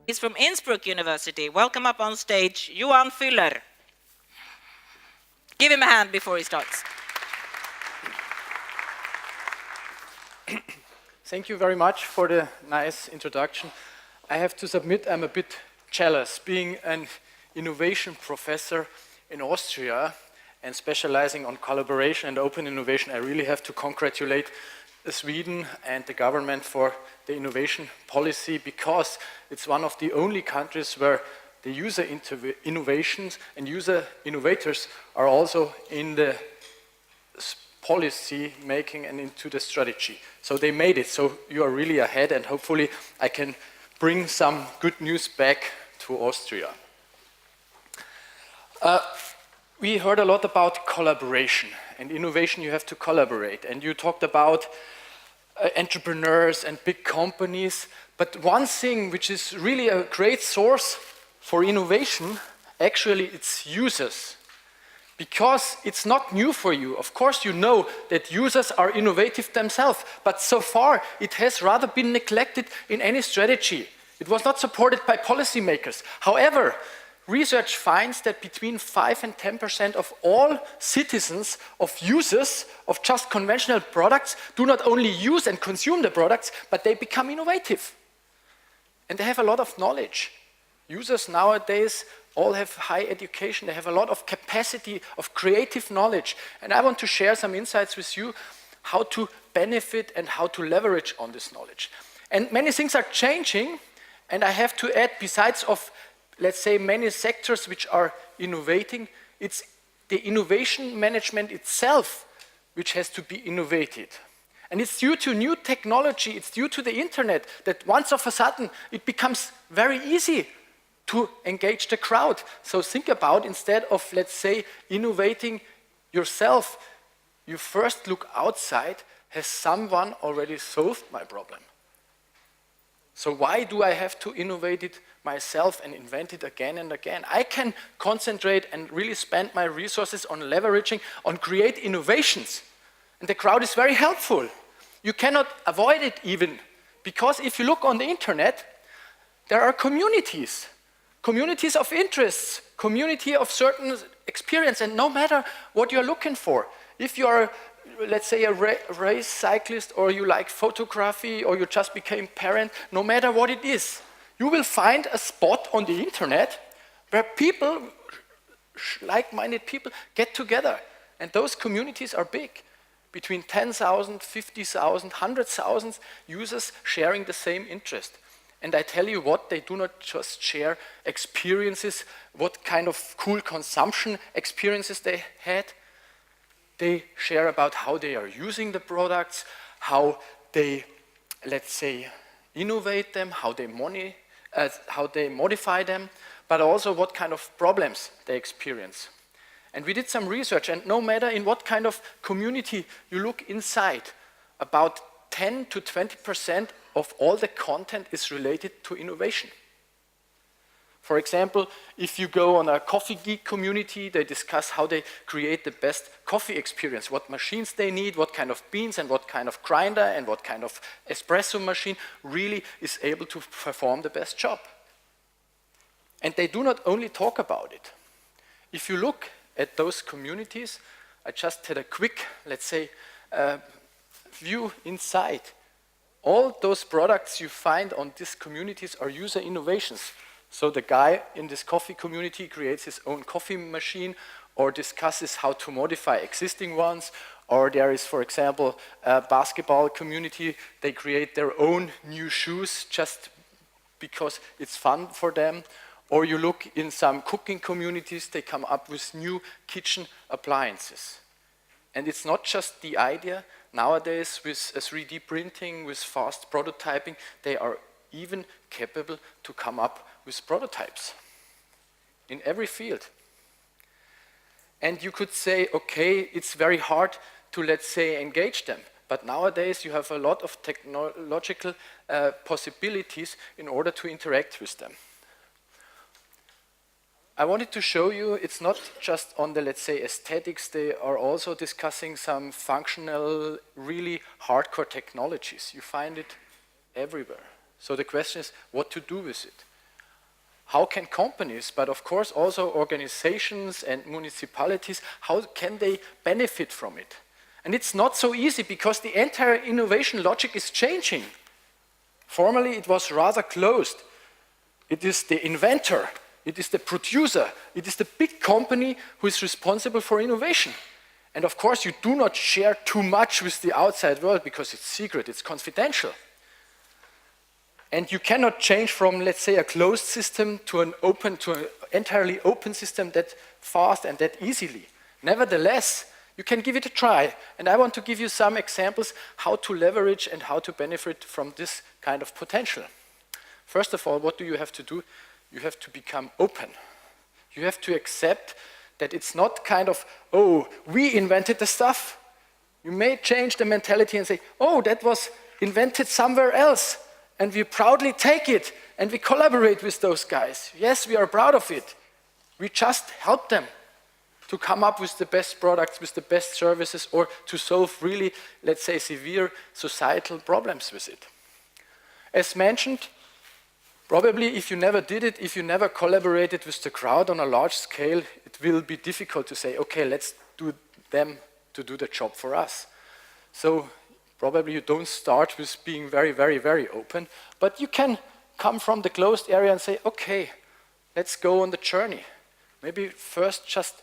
He's from Innsbruck University. Welcome up on stage, Johann Füller. Give him a hand before he starts. Thank you very much for the nice introduction. I have to submit I'm a bit jealous. Being an innovation professor in Austria and specializing on collaboration and open innovation, I really have to congratulate Sweden and the government for the innovation policy, because it's one of the only countries where the user innovations and user innovators are also in the policy making and into the strategy. So they made it, so you are really ahead, and hopefully I can bring some good news back to Austria. We heard a lot about collaboration, and innovation you have to collaborate, and you talked about entrepreneurs and big companies, but one thing which is really a great source for innovation, actually it's users. Because it's not new for you. Of course you know that users are innovative themselves, but so far it has rather been neglected in any strategy. It was not supported by policymakers. However, research finds that between 5 and 10% of all citizens, of users of just conventional products, do not only use and consume the products, but they become innovative. And they have a lot of knowledge. Users nowadays all have high education, they have a lot of capacity of creative knowledge. And I want to share some insights with you how to benefit and how to leverage on this knowledge. And many things are changing, and I have to add, besides of, let's say, many sectors which are innovating, it's the innovation management itself which has to be innovated. And it's due to new technology, it's due to the internet, that once of a sudden it becomes very easy to engage the crowd. So think about, instead of, let's say, innovating yourself, you first look outside, has someone already solved my problem? So why do I have to innovate it myself and invent it again and again? I can concentrate and really spend my resources on leveraging, on create innovations. And the crowd is very helpful. You cannot avoid it even, because if you look on the internet, there are communities. Communities of interests, community of certain experience, and no matter what you're looking for, if you are, let's say, a race cyclist, or you like photography, or you just became parent, no matter what it is, you will find a spot on the internet where people, like-minded people, get together. And those communities are big, between 10,000, 50,000, 100,000 users sharing the same interest. And I tell you what, they do not just share experiences, what kind of cool consumption experiences they had. They share about how they are using the products, how they, let's say, innovate them, how they modify them, but also what kind of problems they experience. And we did some research, and no matter in what kind of community you look inside, about 10 to 20% of all the content is related to innovation. For example, if you go on a coffee geek community, they discuss how they create the best coffee experience, what machines they need, what kind of beans and what kind of grinder and what kind of espresso machine really is able to perform the best job. And they do not only talk about it. If you look at those communities, I just had a quick, let's say, view inside. All those products you find on these communities are user innovations. So the guy in this coffee community creates his own coffee machine, or discusses how to modify existing ones, or there is, for example, a basketball community, they create their own new shoes just because it's fun for them. Or you look in some cooking communities, they come up with new kitchen appliances. And it's not just the idea. Nowadays, with 3D printing, with fast prototyping, they are even capable to come up with prototypes in every field. And you could say, okay, it's very hard to, let's say, engage them. But nowadays, you have a lot of technological possibilities in order to interact with them. I wanted to show you it's not just on the, let's say, aesthetics, they are also discussing some functional, really hardcore technologies. You find it everywhere. So the question is what to do with it. How can companies, but of course also organizations and municipalities, how can they benefit from it? And it's not so easy because the entire innovation logic is changing. Formerly it was rather closed. It is the inventor, it is the producer, it is the big company who is responsible for innovation. And of course you do not share too much with the outside world because it's secret, it's confidential. And you cannot change from, let's say, a closed system to an entirely open system that fast and that easily. Nevertheless, you can give it a try. And I want to give you some examples how to leverage and how to benefit from this kind of potential. First of all, what do you have to do? You have to become open. You have to accept that it's not kind of, oh, we invented the stuff. You may change the mentality and say, oh, that was invented somewhere else. And we proudly take it and we collaborate with those guys. Yes, we are proud of it. We just help them to come up with the best products, with the best services, or to solve really, let's say, severe societal problems with it. As mentioned, probably if you never did it, if you never collaborated with the crowd on a large scale, it will be difficult to say, okay, let's do them to do the job for us. So probably you don't start with being very, very, very open, but you can come from the closed area and say, okay, let's go on the journey. Maybe first just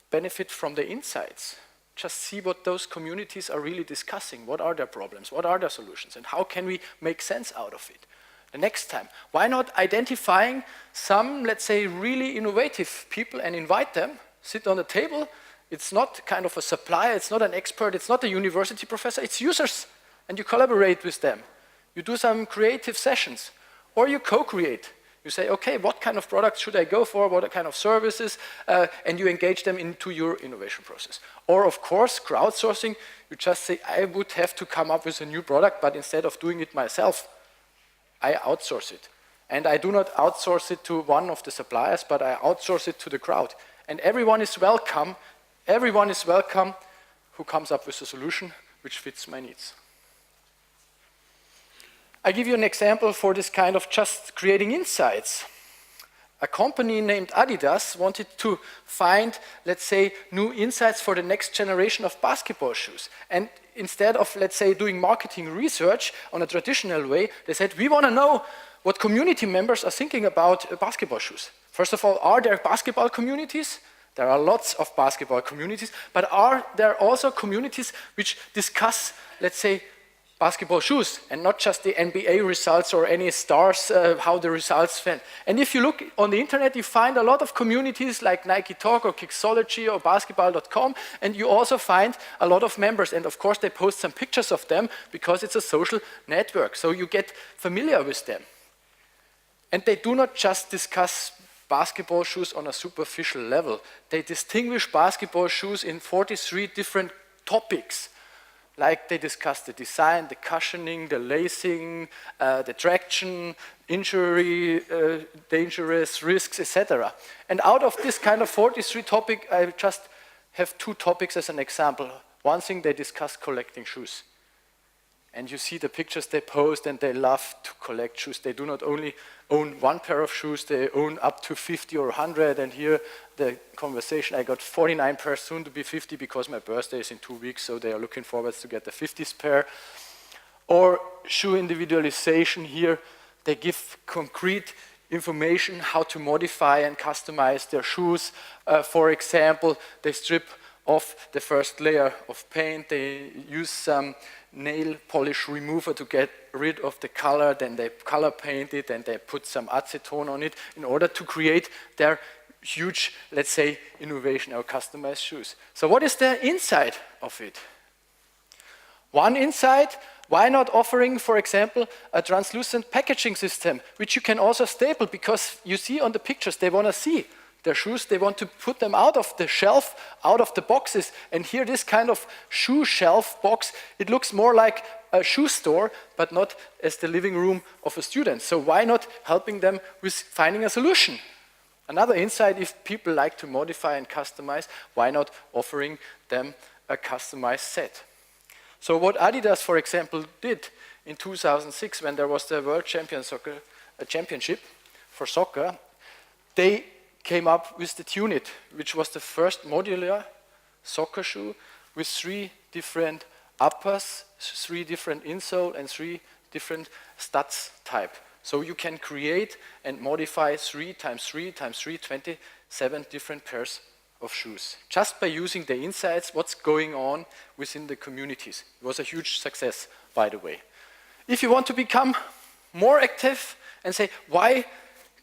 benefit from the insights. Just see what those communities are really discussing. What are their problems? What are their solutions? And how can we make sense out of it? The next time, why not identifying some, let's say, really innovative people and invite them, sit on the table. It's not kind of a supplier, it's not an expert, it's not a university professor, it's users. And you collaborate with them. You do some creative sessions. Or you co-create. You say, okay, what kind of products should I go for? What kind of services? And you engage them into your innovation process. Or of course, crowdsourcing, you just say, I would have to come up with a new product, but instead of doing it myself, I outsource it. And I do not outsource it to one of the suppliers, but I outsource it to the crowd. And everyone is welcome who comes up with a solution which fits my needs. I give you an example for this kind of just creating insights. A company named Adidas wanted to find, let's say, new insights for the next generation of basketball shoes. And instead of, let's say, doing marketing research on a traditional way, they said, we want to know what community members are thinking about basketball shoes. First of all, are there basketball communities? There are lots of basketball communities, but are there also communities which discuss, let's say, basketball shoes and not just the NBA results or any stars, how the results fell. And if you look on the internet, you find a lot of communities like Nike Talk or Kickology or basketball.com, and you also find a lot of members. And of course, they post some pictures of them because it's a social network, so you get familiar with them. And they do not just discuss basketball shoes on a superficial level. They distinguish basketball shoes in 43 different topics. Like they discuss the design, the cushioning, the lacing, the traction, injury, dangerous risks, etc. And out of this kind of 43 topics, I just have 2 topics as an example. One thing, they discuss collecting shoes. And you see the pictures they post, and they love to collect shoes. They do not only own 1 pair of shoes, they own up to 50 or 100. And here the conversation, I got 49 pairs, soon to be 50 because my birthday is in 2 weeks, so they are looking forward to get the 50th pair. Or shoe individualization, here they give concrete information how to modify and customize their shoes. For example, they strip off the first layer of paint, they use some nail polish remover to get rid of the color, then they color paint it, and they put some acetone on it in order to create their huge, let's say, innovation or customized shoes. So what is the insight of it? One insight, why not offering, for example, a translucent packaging system, which you can also staple, because you see on the pictures, they want to see their shoes, they want to put them out of the shelf, out of the boxes. And here, this kind of shoe shelf box, it looks more like a shoe store, but not as the living room of a student. So why not helping them with finding a solution? Another insight, if people like to modify and customize, why not offering them a customized set? So what Adidas, for example, did in 2006 when there was the World Championship for soccer, they came up with the Tunit, which was the first modular soccer shoe with 3 different uppers, 3 different insole, and 3 different studs type. So you can create and modify 3 times 3 times 3, 27 different pairs of shoes, just by using the insights, what's going on within the communities. It was a huge success, by the way. If you want to become more active and say, why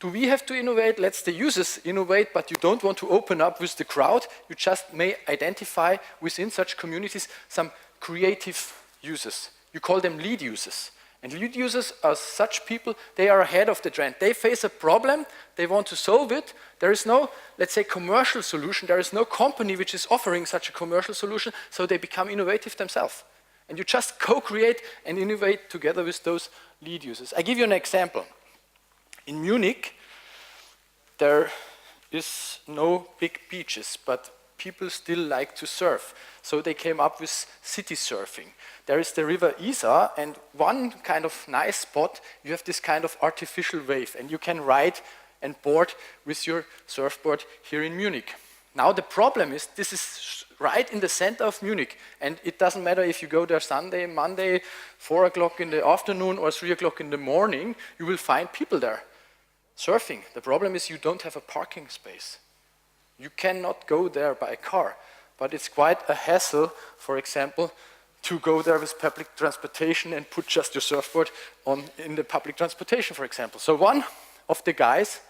do we have to innovate? Let's the users innovate, but you don't want to open up with the crowd. You just may identify within such communities some creative users. You call them lead users. And lead users are such people, they are ahead of the trend. They face a problem, they want to solve it. There is no, let's say, commercial solution. There is no company which is offering such a commercial solution, so they become innovative themselves. And you just co-create and innovate together with those lead users. I give you an example. In Munich, there is no big beaches, but people still like to surf. So they came up with city surfing. There is the river Isar, and one kind of nice spot, you have this kind of artificial wave, and you can ride and board with your surfboard here in Munich. Now the problem is, this is right in the center of Munich, and it doesn't matter if you go there Sunday, Monday, 4 o'clock in the afternoon or 3 o'clock in the morning, you will find people there surfing. The problem is you don't have a parking space. You cannot go there by car, but it's quite a hassle, for example, to go there with public transportation and put just your surfboard on in the public transportation, for example. So one of the guys,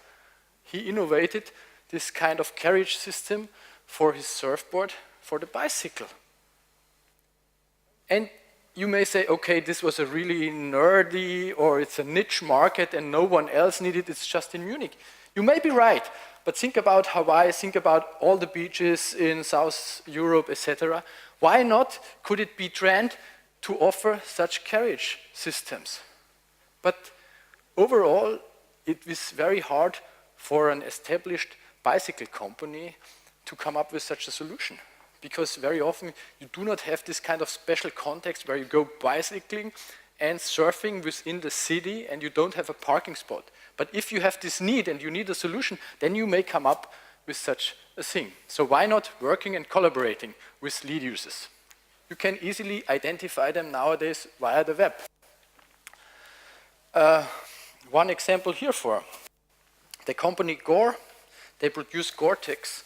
he innovated this kind of carriage system for his surfboard for the bicycle. And you may say, okay, this was a really nerdy, or it's a niche market and no one else needed it, it's just in Munich. You may be right, but think about Hawaii, think about all the beaches in South Europe, etc. Why not could it be trend to offer such carriage systems? But overall, it was very hard for an established bicycle company to come up with such a solution. Because very often you do not have this kind of special context where you go bicycling and surfing within the city and you don't have a parking spot. But if you have this need and you need a solution, then you may come up with such a thing. So why not working and collaborating with lead users? You can easily identify them nowadays via the web. One example here for the company Gore. They produce Gore-Tex,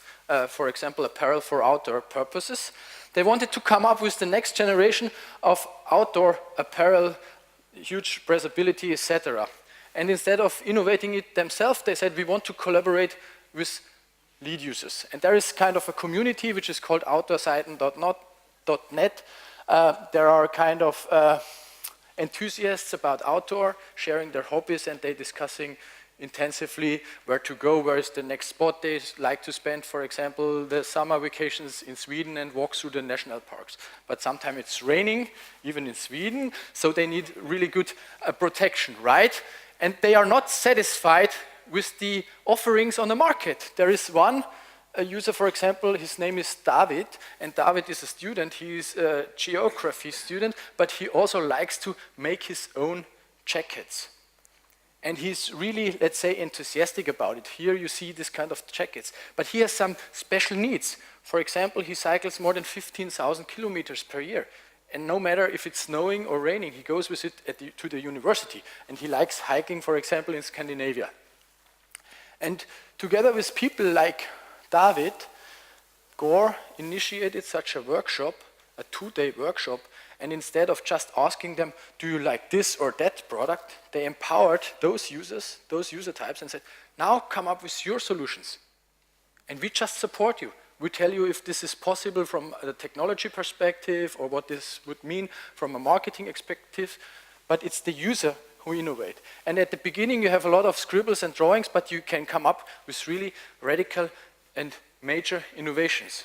for example, apparel for outdoor purposes. They wanted to come up with the next generation of outdoor apparel, huge breathability, etc. And instead of innovating it themselves, they said, we want to collaborate with lead users. And there is kind of a community which is called outdoorseiten.net. There are kind of enthusiasts about outdoor, sharing their hobbies, and they discussing intensively where to go, where is the next spot they like to spend, for example, the summer vacations in Sweden and walk through the national parks. But sometimes it's raining, even in Sweden, so they need really good protection, right? And they are not satisfied with the offerings on the market. There is one user, for example, his name is David, and David is a student, he is a geography student, but he also likes to make his own jackets. And he's really, let's say, enthusiastic about it. Here you see this kind of jackets. But he has some special needs. For example, he cycles more than 15,000 kilometers per year. And no matter if it's snowing or raining, he goes with it to the university. And he likes hiking, for example, in Scandinavia. And together with people like David, Gore initiated such a workshop, a 2-day workshop, and instead of just asking them, do you like this or that product, they empowered those users, those user types, and said, now come up with your solutions. And we just support you. We tell you if this is possible from a technology perspective or what this would mean from a marketing perspective, but it's the user who innovate. And at the beginning you have a lot of scribbles and drawings, but you can come up with really radical and major innovations.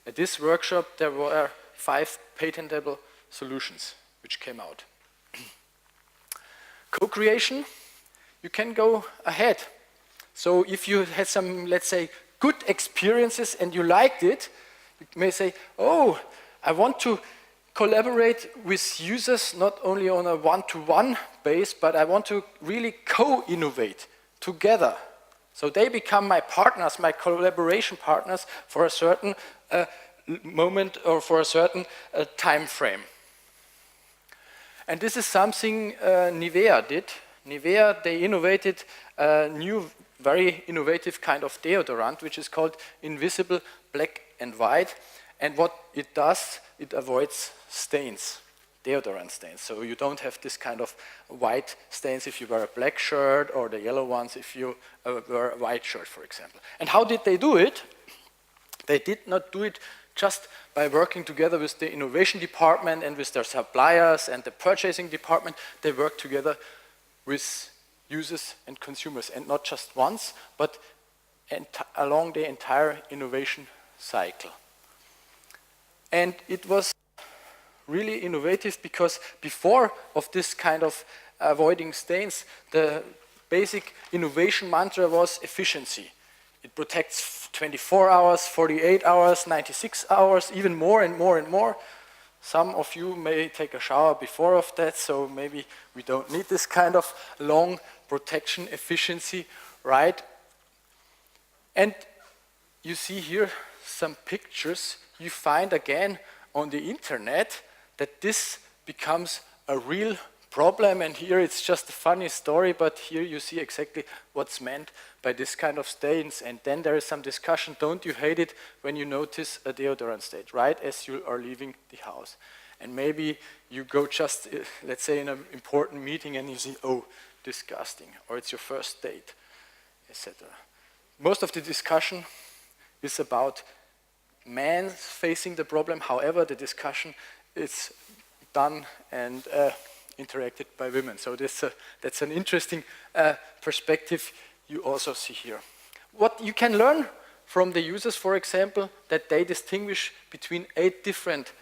At this workshop there were 5 patentable solutions which came out. Co-creation, you can go ahead. So if you had some, let's say, good experiences and you liked it, you may say, oh, I want to collaborate with users not only on a one-to-one base, but I want to really co-innovate together. So they become my partners, my collaboration partners for a certain moment or for a certain time frame. And this is something Nivea did. Nivea, they innovated a new, very innovative kind of deodorant, which is called Invisible Black and White. And what it does, it avoids stains, deodorant stains. So you don't have this kind of white stains if you wear a black shirt, or the yellow ones if you wear a white shirt, for example. And how did they do it? They did not do it just by working together with the innovation department and with their suppliers and the purchasing department. They worked together with users and consumers, and not just once, but along the entire innovation cycle. And it was really innovative because before of this kind of avoiding stains, the basic innovation mantra was efficiency. It protects 24 hours, 48 hours, 96 hours, even more and more and more. Some of you may take a shower before of that, so maybe we don't need this kind of long protection efficiency, right? And you see here some pictures you find again on the internet that this becomes a real problem, and here it's just a funny story, but here you see exactly what's meant by this kind of stains. And then there is some discussion, don't you hate it when you notice a deodorant stain right as you are leaving the house? And maybe you go just, let's say in an important meeting and you see, oh, disgusting, or it's your first date, etc. Most of the discussion is about men facing the problem. However, the discussion is done and interacted by women. So that's an interesting perspective you also see here. What you can learn from the users, for example, that they distinguish between 8 different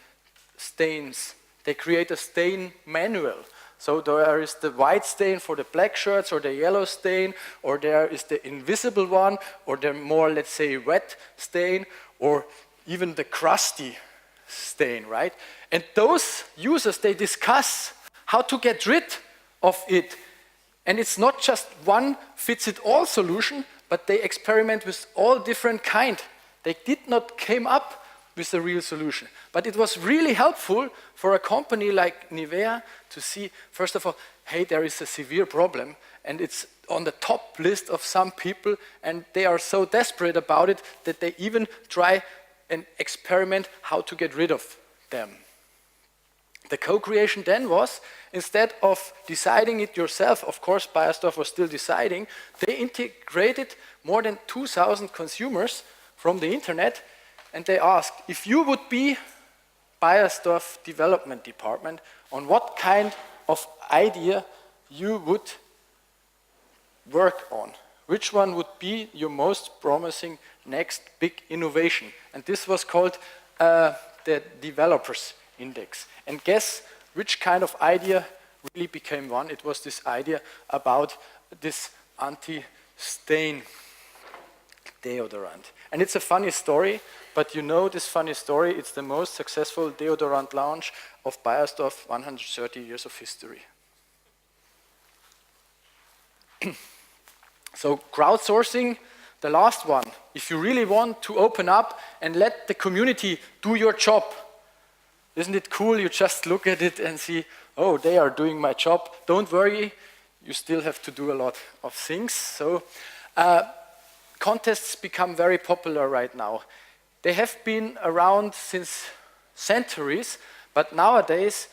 stains. They create a stain manual. So there is the white stain for the black shirts, or the yellow stain, or there is the invisible one, or the more, let's say, wet stain, or even the crusty stain, right? And those users, they discuss how to get rid of it. And it's not just one fits-it-all solution, but they experiment with all different kind. They did not come up with a real solution. But it was really helpful for a company like Nivea to see, first of all, hey, there is a severe problem, and it's on the top list of some people, and they are so desperate about it that they even try and experiment how to get rid of them. The co-creation then was, instead of deciding it yourself, of course Beiersdorf was still deciding, they integrated more than 2,000 consumers from the internet, and they asked, if you would be Beiersdorf Development Department, on what kind of idea you would work on? Which one would be your most promising next big innovation? And this was called the Developers Index. And guess which kind of idea really became one? It was this idea about this anti-stain deodorant. And it's a funny story, but you know this funny story, it's the most successful deodorant launch of Beiersdorf, 130 years of history. So crowdsourcing, the last one. If you really want to open up and let the community do your job, isn't it cool? You just look at it and see, oh, they are doing my job. Don't worry, you still have to do a lot of things. So contests become very popular right now. They have been around since centuries, but nowadays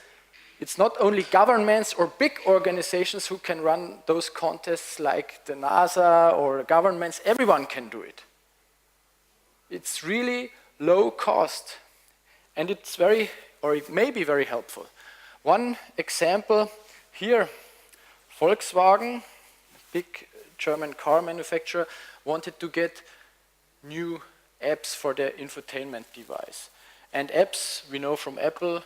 it's not only governments or big organizations who can run those contests like the NASA or governments, everyone can do it. It's really low cost, and it's very, or it may be very helpful. One example here, Volkswagen, big German car manufacturer, wanted to get new apps for their infotainment device. And apps, we know from Apple,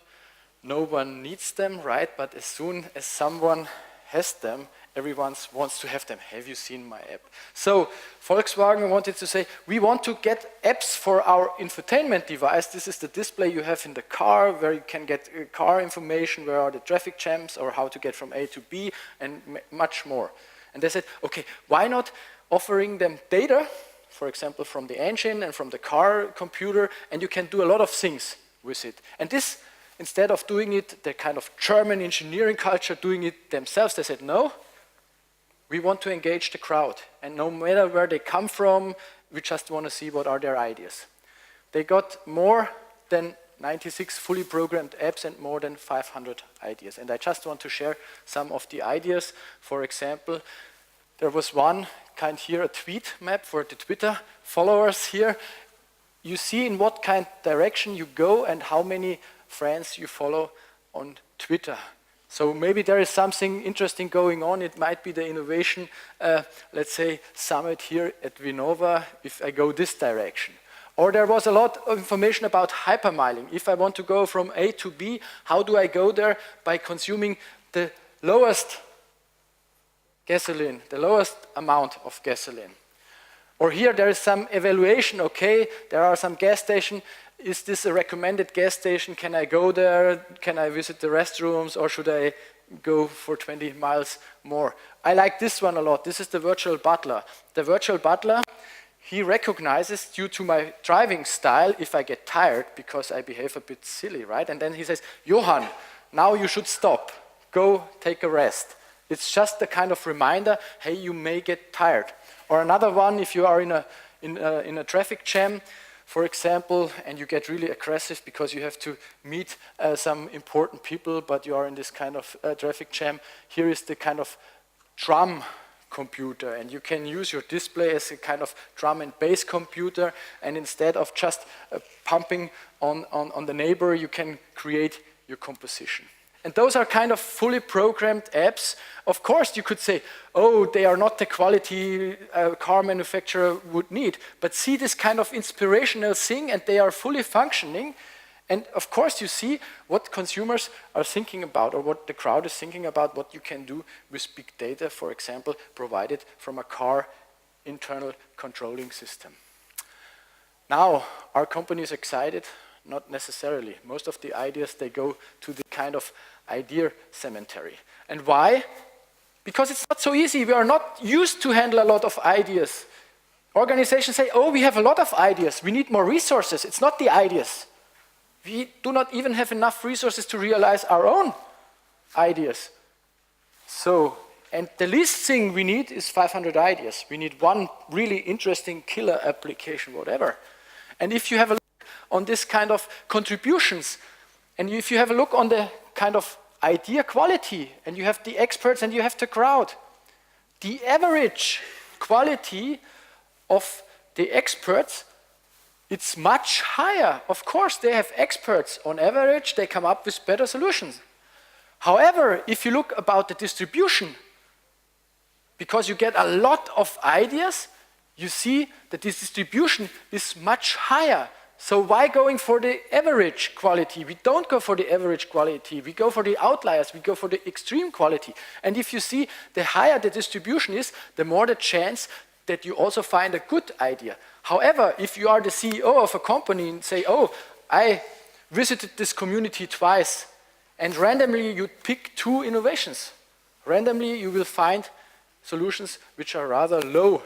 no one needs them, right? But as soon as someone has them, everyone wants to have them. Have you seen my app? So Volkswagen wanted to say, we want to get apps for our infotainment device. This is the display you have in the car, where you can get car information, where are the traffic jams, or how to get from A to B, and much more. And they said, okay, why not offering them data, for example, from the engine and from the car computer, and you can do a lot of things with it. And this, instead of doing it, the kind of German engineering culture, doing it themselves, they said, no, we want to engage the crowd. And no matter where they come from, we just want to see what are their ideas. They got more than 96 fully programmed apps and more than 500 ideas. And I just want to share some of the ideas. For example, there was one kind here, a tweet map for the Twitter followers here. You see in what kind of direction you go and how many friends you follow on Twitter. So maybe there is something interesting going on. It might be the innovation, let's say, summit here at VINNOVA, if I go this direction. Or there was a lot of information about hypermiling. If I want to go from A to B, how do I go there? By consuming the lowest gasoline, the lowest amount of gasoline. Or here there is some evaluation, okay, there are some gas stations. Is this a recommended gas station? Can I go there? Can I visit the restrooms, or should I go for 20 miles more? I like this one a lot. This is the virtual butler. The virtual butler, he recognizes, due to my driving style, if I get tired because I behave a bit silly, right? And then he says, Johann, now you should stop. Go take a rest. It's just a kind of reminder, hey, you may get tired. Or another one, if you are in a traffic jam, for example, and you get really aggressive because you have to meet some important people, but you are in this kind of traffic jam, here is the kind of drum computer, and you can use your display as a kind of drum and bass computer, and instead of just pumping on the neighbor, you can create your composition. And those are kind of fully programmed apps. Of course, you could say, oh, they are not the quality a car manufacturer would need, but see this kind of inspirational thing, and they are fully functioning. And of course, you see what consumers are thinking about, or what the crowd is thinking about, what you can do with big data, for example, provided from a car internal controlling system. Now, are companies excited? Not necessarily. Most of the ideas, they go to the kind of idea cemetery. And why? Because it's not so easy. We are not used to handle a lot of ideas. Organizations say, oh, we have a lot of ideas. We need more resources. It's not the ideas. We do not even have enough resources to realize our own ideas. So, and the least thing we need is 500 ideas. We need one really interesting killer application, whatever. And if you have a look on this kind of contributions, and if you have a look on the kind of idea quality, and you have the experts and you have the crowd, the average quality of the experts, it's much higher. Of course, they have experts. On average, they come up with better solutions. However, if you look about the distribution, because you get a lot of ideas, you see that this distribution is much higher. So why going for the average quality? We don't go for the average quality. We go for the outliers. We go for the extreme quality. And if you see, the higher the distribution is, the more the chance that you also find a good idea. However, if you are the CEO of a company and say, oh, I visited this community twice, and randomly you pick 2 innovations. Randomly you will find solutions which are rather low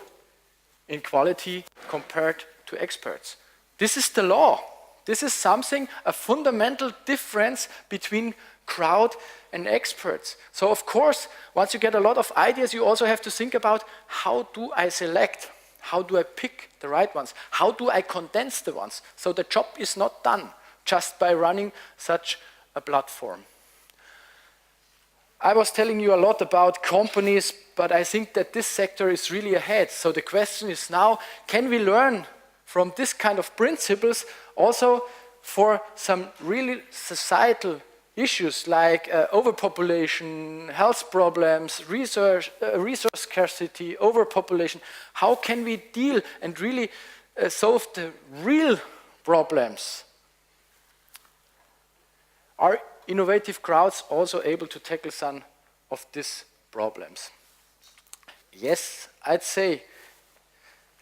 in quality compared to experts. This is the law. This is something, a fundamental difference between crowd and experts. So of course, once you get a lot of ideas, you also have to think about, how do I select? How do I pick the right ones? How do I condense the ones? So the job is not done just by running such a platform. I was telling you a lot about companies, but I think that this sector is really ahead. So the question is now, can we learn from this kind of principles also for some really societal issues like overpopulation, health problems, resource scarcity, overpopulation? How can we deal and really solve the real problems? Are innovative crowds also able to tackle some of these problems? Yes, I'd say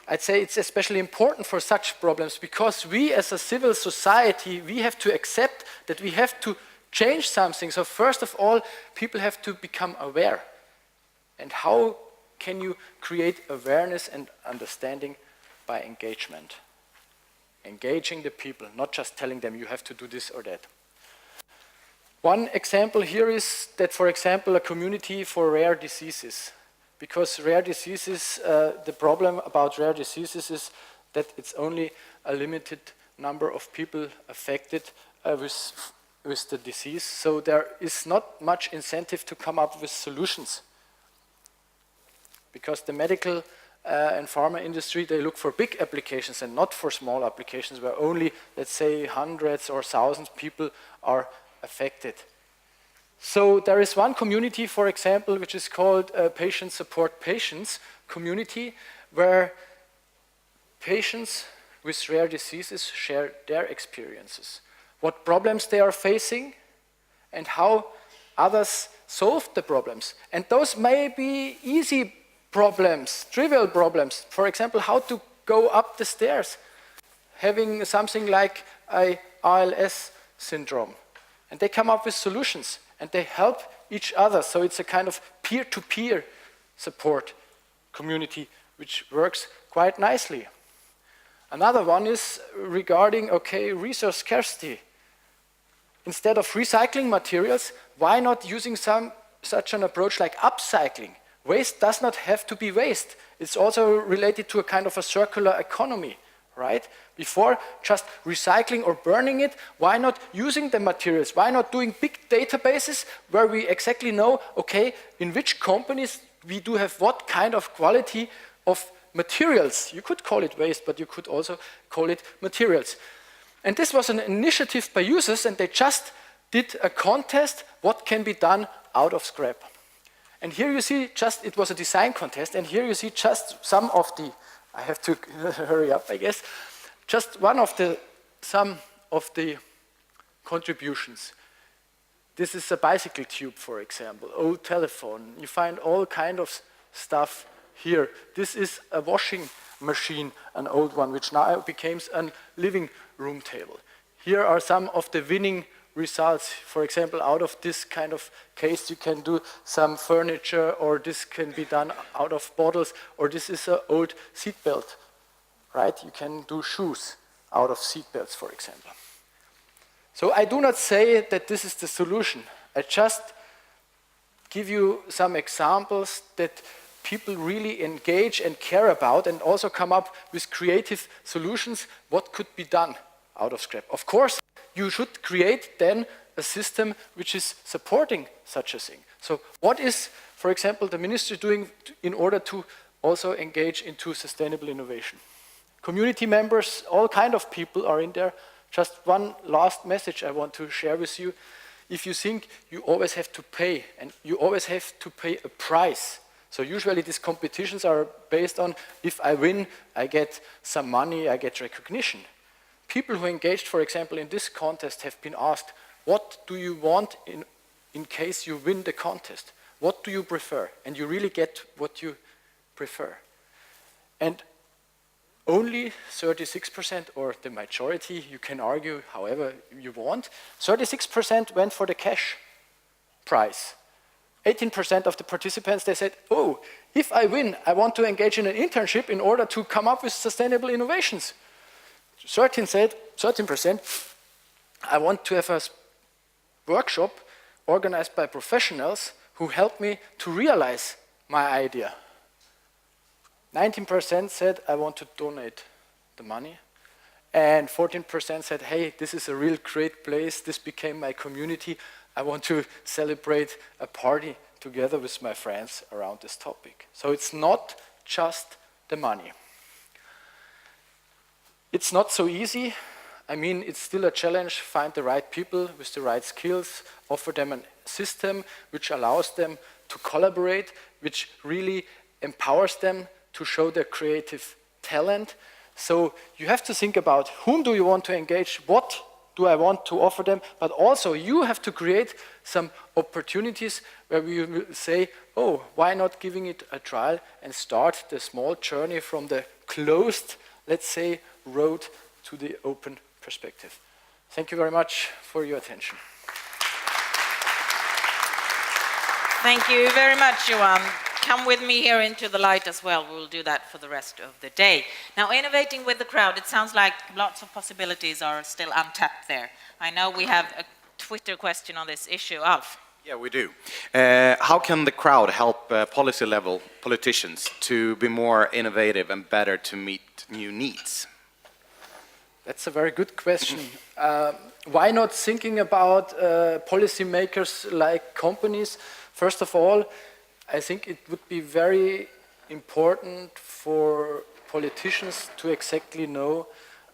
it's especially important for such problems because we as a civil society, we have to accept that we have to change something. So first of all, people have to become aware. And how can you create awareness and understanding? By engagement. Engaging the people, not just telling them you have to do this or that. One example here is that, for example, a community for rare diseases. Because rare diseases, the problem about rare diseases is that it's only a limited number of people affected with the disease. So there is not much incentive to come up with solutions. Because the medical and pharma industry, they look for big applications and not for small applications where only, let's say, hundreds or thousands people are affected. So there is one community, for example, which is called Patient Support Patients community, where patients with rare diseases share their experiences, what problems they are facing, and how others solve the problems. And those may be easy problems, trivial problems. For example, how to go up the stairs, having something like a ALS syndrome. And they come up with solutions and they help each other. So it's a kind of peer-to-peer support community which works quite nicely. Another one is regarding, resource scarcity. Instead of recycling materials, why not using such an approach like upcycling? Waste does not have to be waste. It's also related to a kind of a circular economy, right? Before just recycling or burning it, why not using the materials? Why not doing big databases where we exactly know, in which companies we do have what kind of quality of materials? You could call it waste, but you could also call it materials. And this was an initiative by users, and they just did a contest, what can be done out of scrap. And here you see it was a design contest, and here you see just some of the, I have to hurry up, I guess, just some of the contributions. This is a bicycle tube, for example, old telephone. You find all kind of stuff here. This is a washing machine, an old one, which now becomes a living room table. Here are some of the winning results. For example, out of this kind of case, you can do some furniture, or this can be done out of bottles, or this is an old seat belt, right? You can do shoes out of seat belts, for example. So I do not say that this is the solution. I just give you some examples that people really engage and care about, and also come up with creative solutions, what could be done out of scrap. Of course, you should create then a system which is supporting such a thing. So what is, for example, the ministry doing in order to also engage into sustainable innovation? Community members, all kind of people are in there. Just one last message I want to share with you. If you think you always have to pay, and you always have to pay a price. So usually these competitions are based on, if I win, I get some money, I get recognition. People who engaged, for example, in this contest have been asked, what do you want in case you win the contest? What do you prefer? And you really get what you prefer. And only 36%, or the majority, you can argue however you want, 36% went for the cash prize. 18% of the participants, they said, if I win, I want to engage in an internship in order to come up with sustainable innovations. 13%, I want to have a workshop organized by professionals who help me to realize my idea. 19% said, I want to donate the money. And 14% said, hey, this is a real great place. This became my community. I want to celebrate a party together with my friends around this topic. So it's not just the money. It's not so easy. I mean, it's still a challenge. Find the right people with the right skills, offer them a system which allows them to collaborate, which really empowers them to show their creative talent. So you have to think about whom do you want to engage, what do I want to offer them? But also you have to create some opportunities where we will say, oh, why not giving it a trial and start the small journey from the closed, let's say, road to the open perspective. Thank you very much for your attention. Thank you very much, Johann. Come with me here into the light as well. We'll do that for the rest of the day. Now, innovating with the crowd, it sounds like lots of possibilities are still untapped there. I know we have a Twitter question on this issue. Alf? Yeah, we do. How can the crowd help policy-level politicians to be more innovative and better to meet new needs? That's a very good question. Why not thinking about policymakers like companies? First of all, I think it would be very important for politicians to exactly know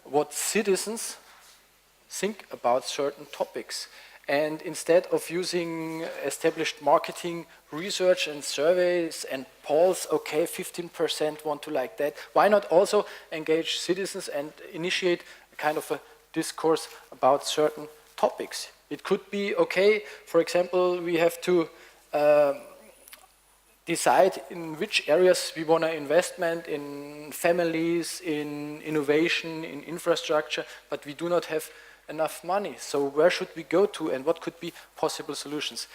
what citizens think about certain topics. And instead of using established marketing research and surveys and polls, okay, 15% want to like that, why not also engage citizens and initiate a kind of a discourse about certain topics? It could be, okay, for example, we have to decide in which areas we want to investment in families, in innovation, in infrastructure, but we do not have enough money. So where should we go to and what could be possible solutions?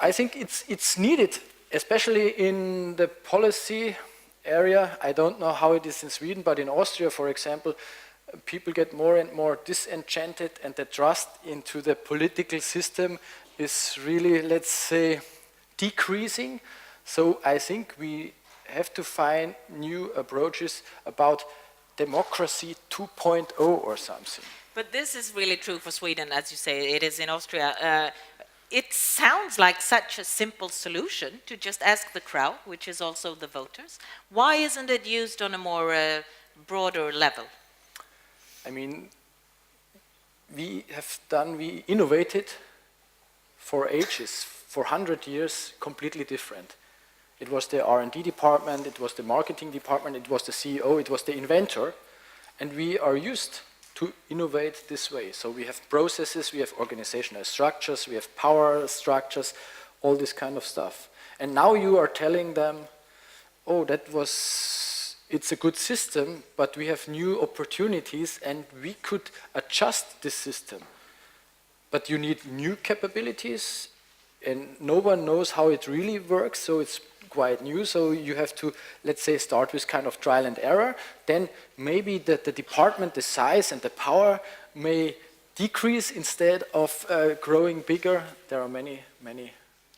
I think it's needed, especially in the policy area. I don't know how it is in Sweden, but in Austria, for example, people get more and more disenchanted and the trust into the political system is really, let's say, decreasing. So I think we have to find new approaches about democracy 2.0 or something. But this is really true for Sweden, as you say, it is in Austria. It sounds like such a simple solution to just ask the crowd, which is also the voters. Why isn't it used on a more broader level? I mean, we innovated for ages, for 100 years, completely different. It was the R&D department, it was the marketing department, it was the CEO, it was the inventor, and we are used to innovate this way. So we have processes, we have organizational structures, we have power structures, all this kind of stuff. And now you are telling them, oh, it's a good system, but we have new opportunities and we could adjust this system. But you need new capabilities and no one knows how it really works, so it's quite new. So you have to, let's say, start with kind of trial and error. Then maybe the department, the size and the power may decrease instead of growing bigger. There are many reasons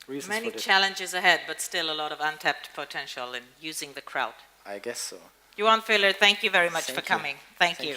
for this. Many challenges ahead, but still a lot of untapped potential in using the crowd. I guess so. Johann Füller, thank you very much for coming. Thank you.